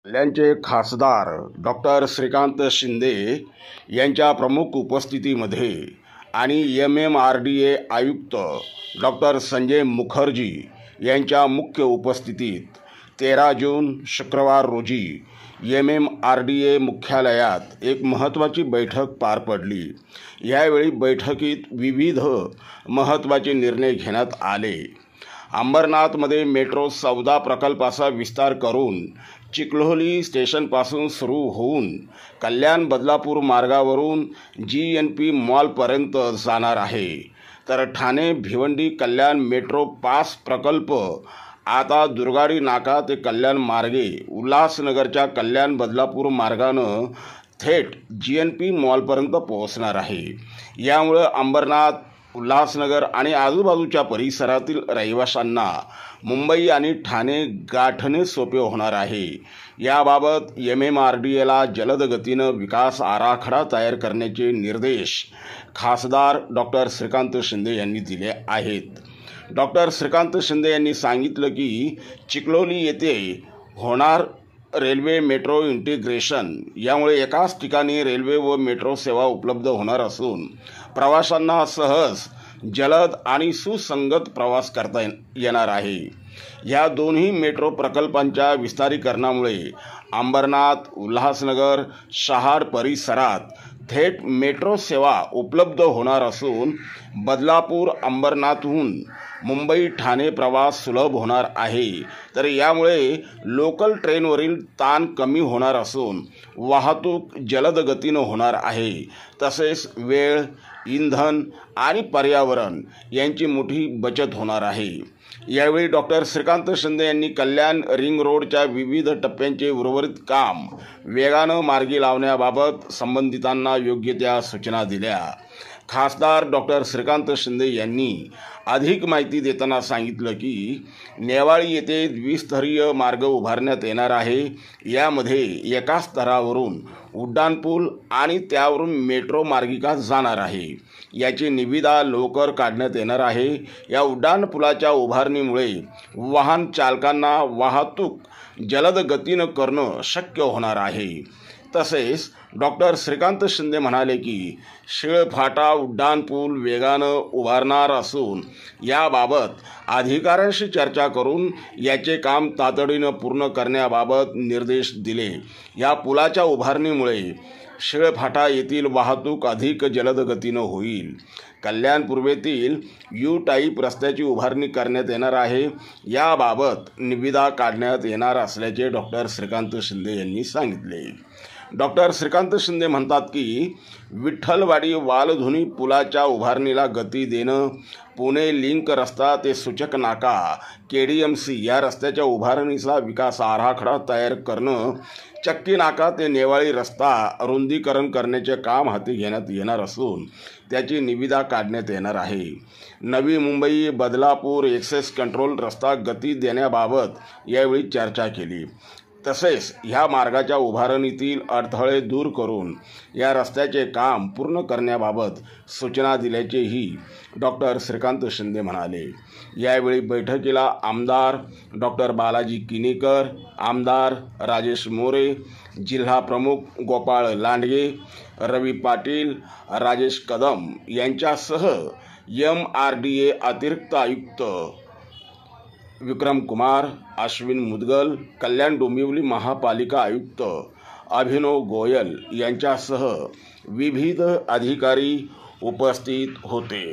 कल्याणचे खासदार डॉक्टर श्रीकांत शिंदे यांच्या प्रमुख उपस्थितीमध्ये आणि MMRDA आयुक्त डॉक्टर संजय मुखर्जी यांच्या मुख्य उपस्थितीत 13 जून शुक्रवार रोजी MMRDA मुख्यालयात एक महत्त्वाची बैठक पार पडली। यावेळी बैठकीत विविध महत्त्वाचे निर्णय घेण्यात आले। अंबरनाथमध्ये मेट्रो 14 प्रकल्पाचा विस्तार करून चिखलोली स्टेशनपासून सुरू होऊन कल्याण बदलापूर मार्गावरून GNP मॉलपर्यंत जाणार आहे। तर ठाणे भिवंडी कल्याण मेट्रो पास प्रकल्प आता दुर्गाडी नाका ते कल्याण मार्गे उल्हासनगरच्या कल्याण बदलापूर मार्गानं थेट GNP मॉलपर्यंत पोहोचणार आहे। यामुळे अंबरनाथ, उल्हासनगर आणि आजूबाजूच्या परिसरातील रहिवाशांना मुंबई आणि ठाणे गाठणे सोपे होणार आहे। याबाबत MMRDAला जलद गतीनं विकास आराखडा तयार करण्याचे निर्देश खासदार डॉक्टर श्रीकांत शिंदे यांनी दिले आहेत। डॉक्टर श्रीकांत शिंदे यांनी सांगितलं की चिखलोली येथे होणार रेल्वे मेट्रो इंटिग्रेशन, यामुळे एकाच ठिकाणी रेल्वे व मेट्रो सेवा उपलब्ध होणार असून प्रवाशांना सहज, जलद आणि सुसंगत प्रवास करता येणार आहे। या दोन्ही मेट्रो प्रकल्पांच्या विस्तारीकरणामुळे अंबरनाथ, उल्हासनगर, शहाड परिसरात थेट मेट्रो सेवा उपलब्ध होणार असून बदलापूर अंबरनाथहून मुंबई ठाणे प्रवास सुलभ होणार आहे। तर यामुळे लोकल ट्रेनवरील ताण कमी होणार असून वाहतूक जलद गतीनं होणार आहे। तसेच वेळ, इंधन आणि पर्यावरण यांची मोठी बचत होणार आहे। यावेळी डॉक्टर श्रीकांत शिंदे यांनी कल्याण रिंग रोडच्या विविध टप्प्यांचे उर्वरित काम वेगानं मार्गी लावण्याबाबत संबंधितांना योग्य त्या सूचना दिल्या। खासदार डॉक्टर श्रीकांत शिंदे यांनी अधिक माहिती देताना सांगितलं की नेवाळी येथे द्विस्तरीय मार्ग उभारण्यात येणार आहे। यामध्ये एका स्तरावरून उड्डाणपूल आणि त्यावरून मेट्रो मार्गिका जाणार आहे। याची निविदा लवकर काढण्यात येणार आहे। या उड्डाणपुलाच्या उभारणीमुळे वाहन चालकांना वाहतूक जलद गतीनं करणं शक्य होणार आहे। तसेच डॉक्टर श्रीकांत शिंदे म्हणाले की शिळफाटा उड्डाणपूल वेगानं उभारणार असून याबाबत अधिकाऱ्यांशी चर्चा करून याचे काम तातडीनं पूर्ण करण्याबाबत निर्देश दिले। या पुलाच्या उभारणीमुळे शिळफाटा येथील वाहतूक अधिक जलद गतीनं होईल। कल्याण पूर्वेतील U टाईप रस्त्याची उभारणी करण्यात येणार आहे। याबाबत निविदा काढण्यात येणार असल्याचे डॉक्टर श्रीकांत शिंदे यांनी सांगितले। डॉक्टर श्रीकांत शिंदे म्हणतात की विठ्ठलवाडी वालधुनी पुलाच्या उभारणीला गती देणं, पुणे लिंक रस्ता ते सूचक नाका KDMC या रस्त्याच्या उभारणीचा विकास आराखडा तयार करणं, चक्की नाका ते नेवाळी रस्ता रुंदीकरण करण्याचे काम हाती घेण्यात येणार असून त्याची निविदा काढण्यात येणार आहे। नवी मुंबई बदलापूर एक्सेस कंट्रोल रस्ता गती देण्याबाबत यावेळी चर्चा केली। तसेच ह्या मार्गाच्या उभारणीतील अडथळे दूर करून या रस्त्याचे काम पूर्ण करण्याबाबत सूचना दिल्याचेही डॉक्टर श्रीकांत शिंदे म्हणाले। यावेळी बैठकीला आमदार डॉक्टर बालाजी किनीकर, आमदार राजेश मोरे, जिल्हा प्रमुख गोपाळ लांडगे, रवी पाटील, राजेश कदम यांच्यासह MMRDA अतिरिक्त आयुक्त विक्रम कुमार, अश्विन मुदगल, कल्याण डोंबिवली महापालिका आयुक्त अभिनव गोयल यांच्यासह विविध अधिकारी उपस्थित होते।